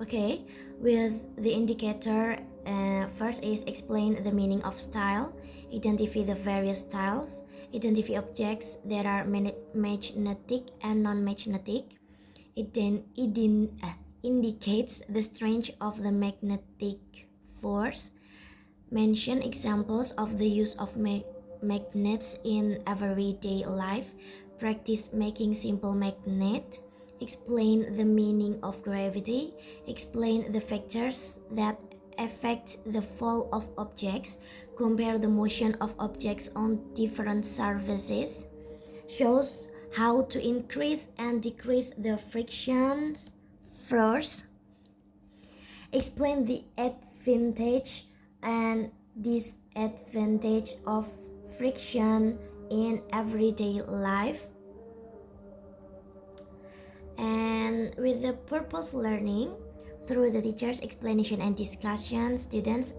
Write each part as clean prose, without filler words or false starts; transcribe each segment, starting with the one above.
Okay, with the indicator, first is explain the meaning of style, identify the various styles, identify objects that are magnetic and non-magnetic. It then indicates the strength of the magnetic force. Mention examples of the use of magnets in everyday life. Practice making simple magnet. Explain the meaning of gravity. Explain the factors that affect the fall of objects. Compare the motion of objects on different surfaces. Shows how to increase and decrease the friction force. Explain the advantage and disadvantage of friction in everyday life. And with the purpose learning, through the teacher's explanation and discussion, students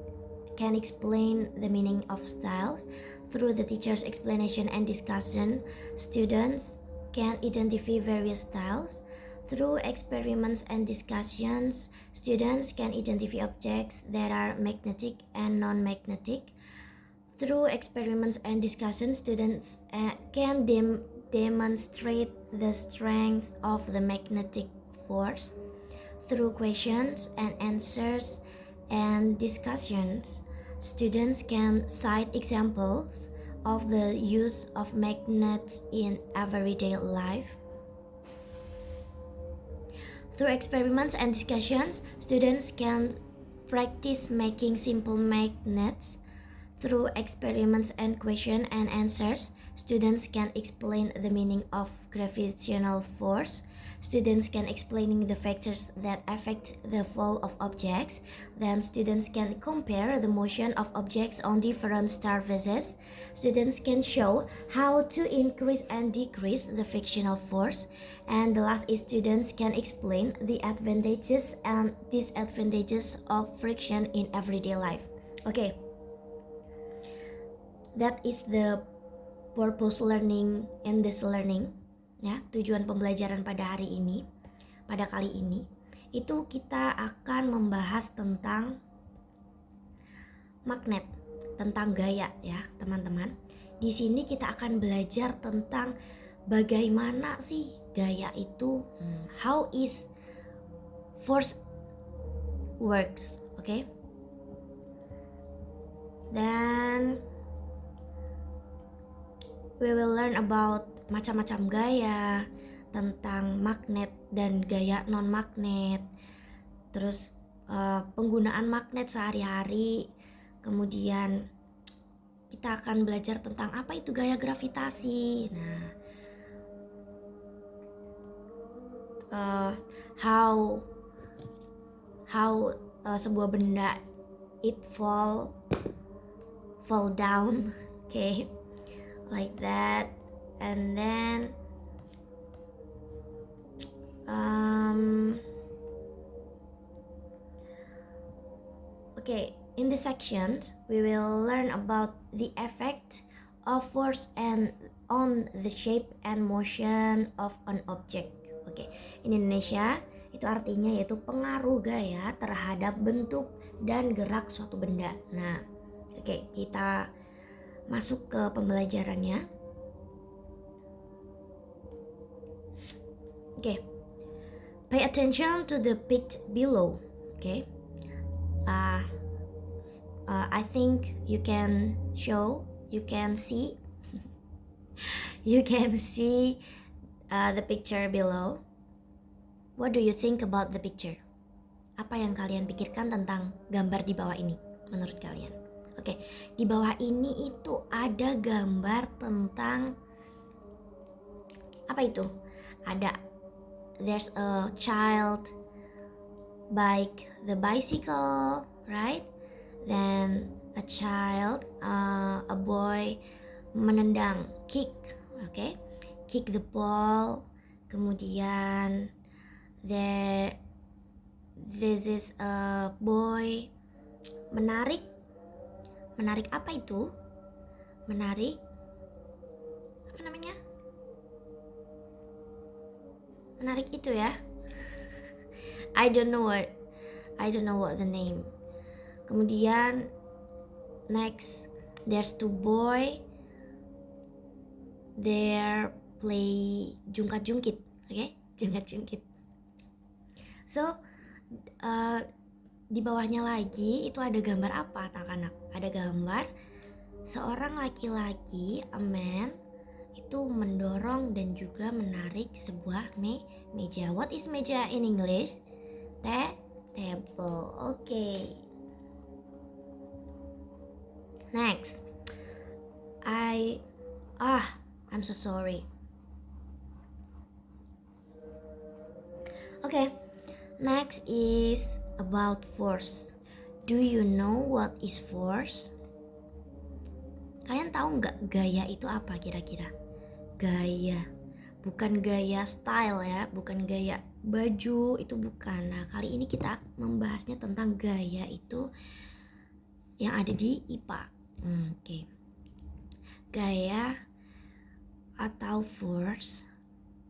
can explain the meaning of styles. Through the teacher's explanation and discussion, students can identify various styles. Through experiments and discussions, students can identify objects that are magnetic and non-magnetic. Through experiments and discussions, students can demonstrate the strength of the magnetic force. Through questions and answers and discussions, students can cite examples of the use of magnets in everyday life. Through experiments and discussions, students can practice making simple magnets. Through experiments and question and answers, students can explain the meaning of gravitational force. Students can explaining the factors that affect the fall of objects. Then students can compare the motion of objects on different surfaces. Students can show how to increase and decrease the frictional force. And the last is students can explain the advantages and disadvantages of friction in everyday life. Okay. That is the purpose learning in this learning. Ya, tujuan pembelajaran pada hari ini, pada kali ini, itu kita akan membahas tentang magnet, tentang gaya ya, teman-teman. Di sini kita akan belajar tentang bagaimana sih gaya itu, how is force works, oke? Dan we will learn about macam-macam gaya, tentang magnet dan gaya non-magnet, terus penggunaan magnet sehari-hari. Kemudian kita akan belajar tentang apa itu gaya gravitasi. Nah, how sebuah benda it fall down, okay, like that. And then okay, in this section we will learn about the effect of force and on the shape and motion of an object. Oke, in Indonesia itu artinya yaitu pengaruh gaya terhadap bentuk dan gerak suatu benda. Nah, oke, kita masuk ke pembelajarannya. Okay, pay attention to the pic below. Okay, I think you can see you can see the picture below. What do you think about the picture? Apa yang kalian pikirkan tentang gambar di bawah ini menurut kalian? Oke, di bawah ini itu ada gambar tentang apa itu? There's a child bike the bicycle, right? Then a child, a boy menendang, kick, okay? Kick the ball. Kemudian this is a boy menarik apa itu? Menarik apa namanya? Menarik itu ya. I don't know what I don't know what the name. Kemudian next, there's two boy. They play jungkat-jungkit, okay? Jungkat-jungkit. So di bawahnya lagi itu ada gambar apa, anak-anak? Ada gambar seorang laki-laki, a man, itu mendorong dan juga menarik sebuah meja. What is meja in English? Table. Okay. Next, I'm so sorry. Okay, next is about force. Do you know what is force? Kalian tahu nggak gaya itu apa kira-kira? Gaya, bukan gaya style ya, bukan gaya baju, itu bukan. Nah, kali ini kita membahasnya tentang gaya itu yang ada di IPA. Oke. Gaya atau force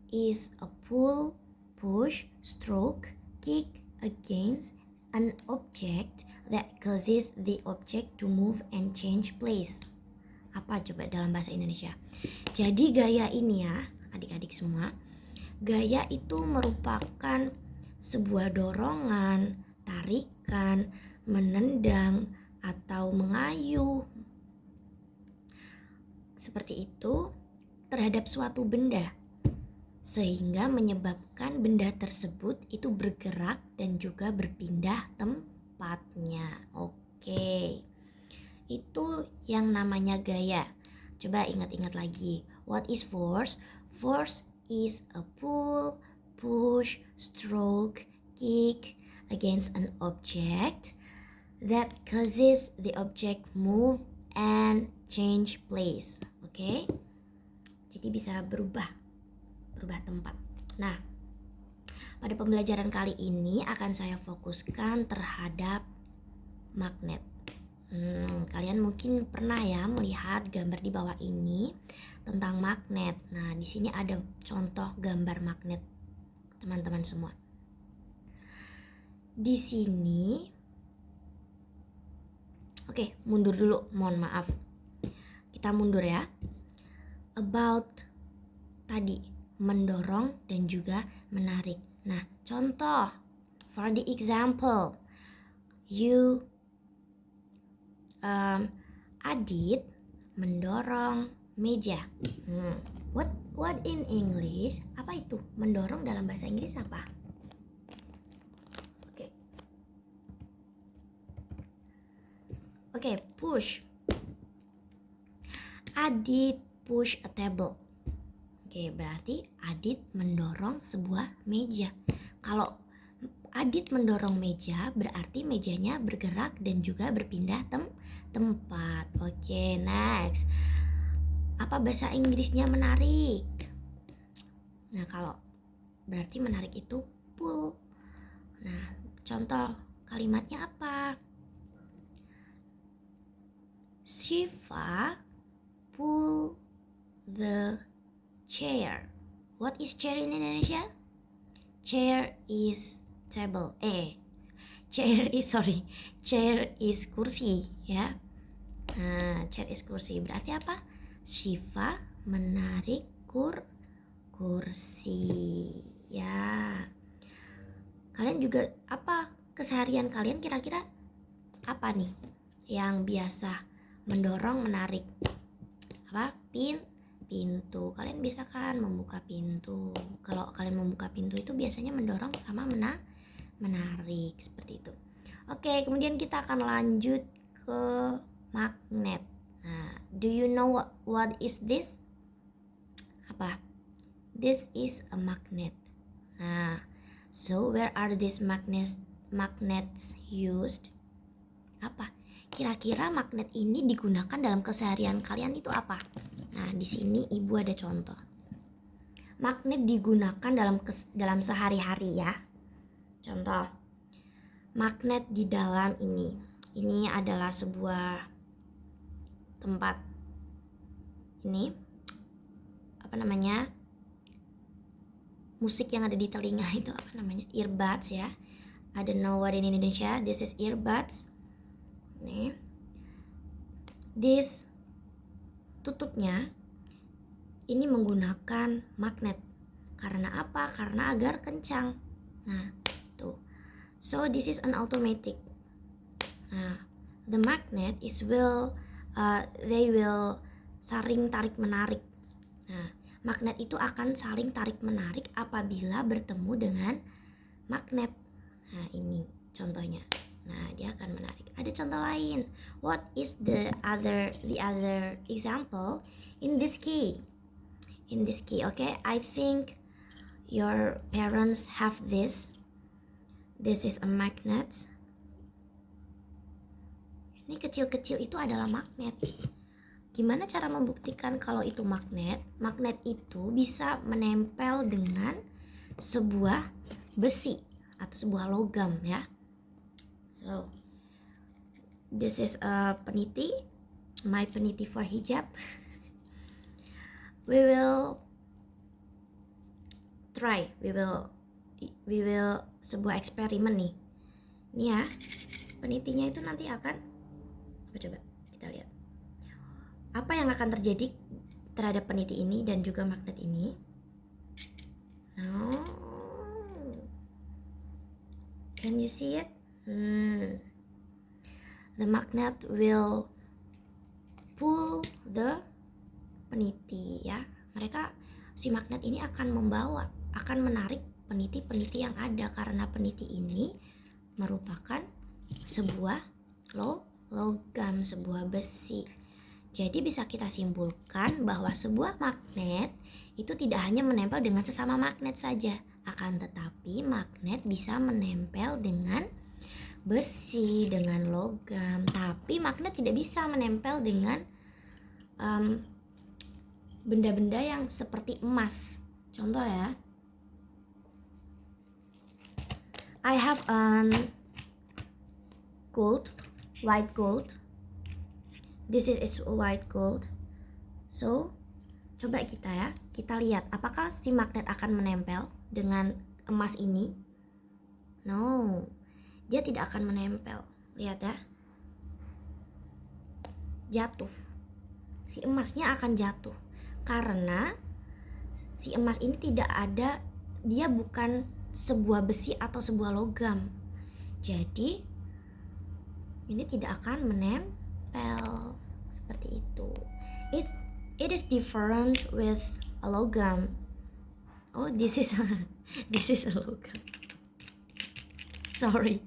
is a pull, push, stroke, kick against an object that causes the object to move and change place. Apa coba dalam bahasa Indonesia? Jadi gaya ini ya, adik-adik semua, gaya itu merupakan sebuah dorongan, tarikan, menendang, atau mengayuh seperti itu terhadap suatu benda, sehingga menyebabkan benda tersebut itu bergerak dan juga berpindah tempatnya. Oke, itu yang namanya gaya. Coba ingat-ingat lagi. What is force? Force is a pull, push, stroke, kick against an object that causes the object move and change place. Oke? Jadi bisa berubah tempat. Nah, pada pembelajaran kali ini akan saya fokuskan terhadap magnet. Kalian mungkin pernah ya melihat gambar di bawah ini tentang magnet. Nah, di sini ada contoh gambar magnet, teman-teman semua. Di sini, oke, mundur dulu, mohon maaf. Kita mundur ya. About tadi, mendorong dan juga menarik. Nah, contoh, for the example, Adit mendorong meja. What in English? Apa itu? Mendorong dalam bahasa Inggris apa? Oke, push. Adit push a table. Oke, berarti Adit mendorong sebuah meja. Kalau Adit mendorong meja, berarti mejanya bergerak dan juga berpindah tempat. Oke, next. Apa bahasa Inggrisnya menarik? Nah, kalau berarti menarik itu pull. Nah, contoh kalimatnya apa? Shiva pull the chair. What is chair in Indonesia? Chair is table. Chair is kursi ya. Nah, chair is kursi berarti apa? Shiva menarik kursi ya. Kalian juga apa keseharian kalian kira-kira apa nih yang biasa mendorong, menarik? Apa? Pintu. Kalian bisa kan membuka pintu. Kalau kalian membuka pintu itu biasanya mendorong sama menarik seperti itu. Oke, kemudian kita akan lanjut ke magnet. Nah, do you know what is this? Apa? This is a magnet. Nah, so where are these magnets used? Apa? Kira-kira magnet ini digunakan dalam keseharian kalian itu apa? Nah, di sini ibu ada contoh. Magnet digunakan dalam sehari-hari ya. Contoh, magnet di dalam ini. Ini adalah sebuah tempat. Ini apa namanya? Musik yang ada di telinga itu apa namanya? Earbuds ya. I don't know what in Indonesia. This is earbuds. Nih. This tutupnya ini menggunakan magnet. Karena apa? Karena agar kencang. Nah, tuh. So this is an automatic. Nah, the magnet they will saling tarik menarik. Nah, magnet itu akan saling tarik menarik apabila bertemu dengan magnet. Nah, ini contohnya. Nah, dia akan menarik. Ada contoh lain. What is the other example in this key? In this key, okay? I think your parents have this. This is a magnet. Ini kecil-kecil itu adalah magnet. Gimana cara membuktikan kalau itu magnet? Magnet itu bisa menempel dengan sebuah besi atau sebuah logam ya. So, this is a peniti, my peniti for hijab. We will try, we will sebuah eksperimen nih. Ini ya, penitinya itu nanti akan, coba kita lihat. Apa yang akan terjadi terhadap peniti ini dan juga magnet ini? No. Can you see it? The magnet will pull the peniti ya. Si magnet ini akan menarik peniti-peniti yang ada karena peniti ini merupakan sebuah logam, sebuah besi. Jadi bisa kita simpulkan bahwa sebuah magnet itu tidak hanya menempel dengan sesama magnet saja, akan tetapi magnet bisa menempel dengan besi, dengan logam. Tapi magnet tidak bisa menempel dengan benda-benda yang seperti emas. Contoh ya, I have white gold. This is white gold. So, coba kita lihat apakah si magnet akan menempel dengan emas ini. No, dia tidak akan menempel. Lihat ya, jatuh. Si emasnya akan jatuh karena si emas ini dia bukan sebuah besi atau sebuah logam. Jadi ini tidak akan menempel seperti itu. It is different with a logam. Oh, this is a logam. Sorry.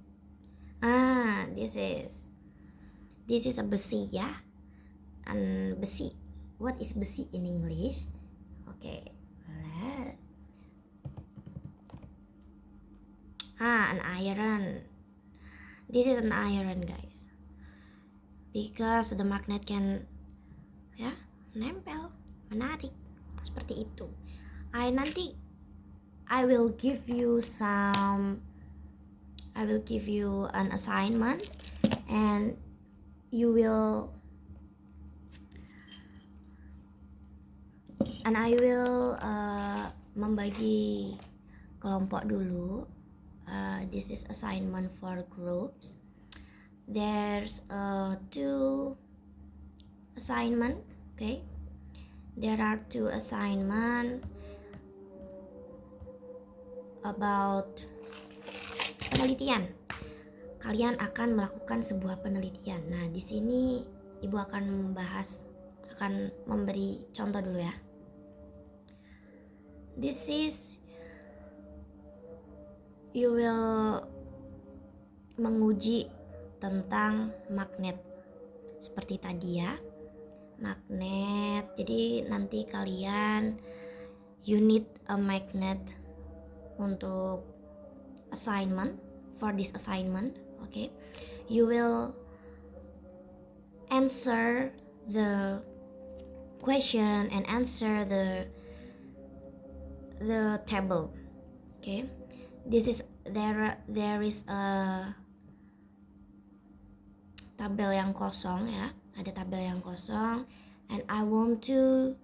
This is a besi ya. And besi. What is besi in English? Okay. An iron. This is an iron, guys. Because the magnet can nempel, menarik seperti itu. I will give you an assignment and I will membagi kelompok dulu. This is assignment for groups. There's 2 assignment, okay? There are 2 assignment about penelitian. Kalian akan melakukan sebuah penelitian. Nah, di sini Ibu akan memberi contoh dulu ya. This is you will menguji tentang magnet seperti tadi ya, magnet. Jadi nanti kalian you need a magnet untuk assignment, for this assignment, okay? You will answer the question and answer the table, okay? There is a tabel yang kosong ya, ada tabel yang kosong, and I want you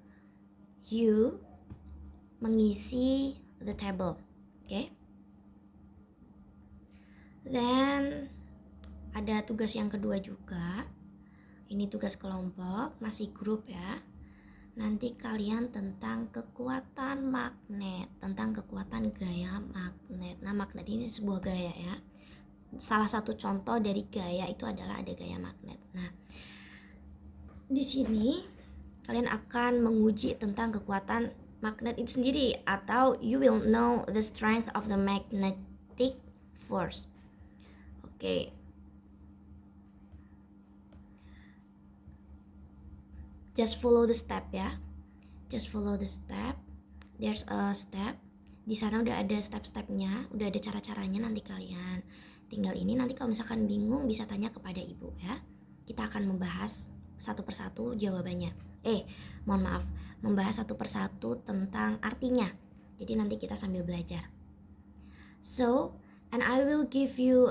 mengisi the table, okay? Then ada tugas yang kedua juga. Ini tugas kelompok, masih grup ya. Nanti kalian tentang kekuatan magnet, tentang kekuatan gaya magnet. Nah, magnet ini sebuah gaya ya. Salah satu contoh dari gaya itu adalah ada gaya magnet. Nah, di sini kalian akan menguji tentang kekuatan magnet itu sendiri, atau you will know the strength of the magnetic force. Oke. Just follow the step ya. Just follow the step. There's a step. Di sana udah ada step-stepnya, udah ada cara-caranya. Nanti kalian tinggal ini. Nanti kalau misalkan bingung bisa tanya kepada ibu ya. Kita akan membahas satu persatu jawabannya. Mohon maaf, membahas satu persatu tentang artinya. Jadi nanti kita sambil belajar. So, and I will give you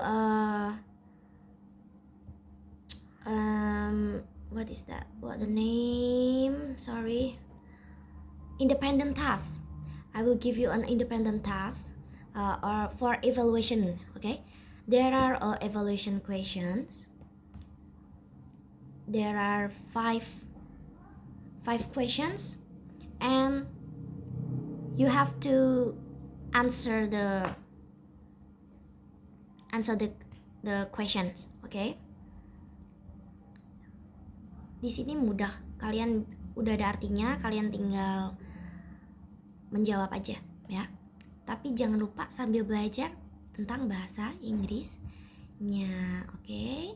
what is that? What the name? Sorry. Independent task. I will give you an independent task or for evaluation. Okay, there are evaluation questions. There are five questions, and you have to answer the questions. Okay. Di sini mudah, kalian udah ada artinya, kalian tinggal menjawab aja ya. Tapi jangan lupa sambil belajar tentang bahasa Inggrisnya, oke?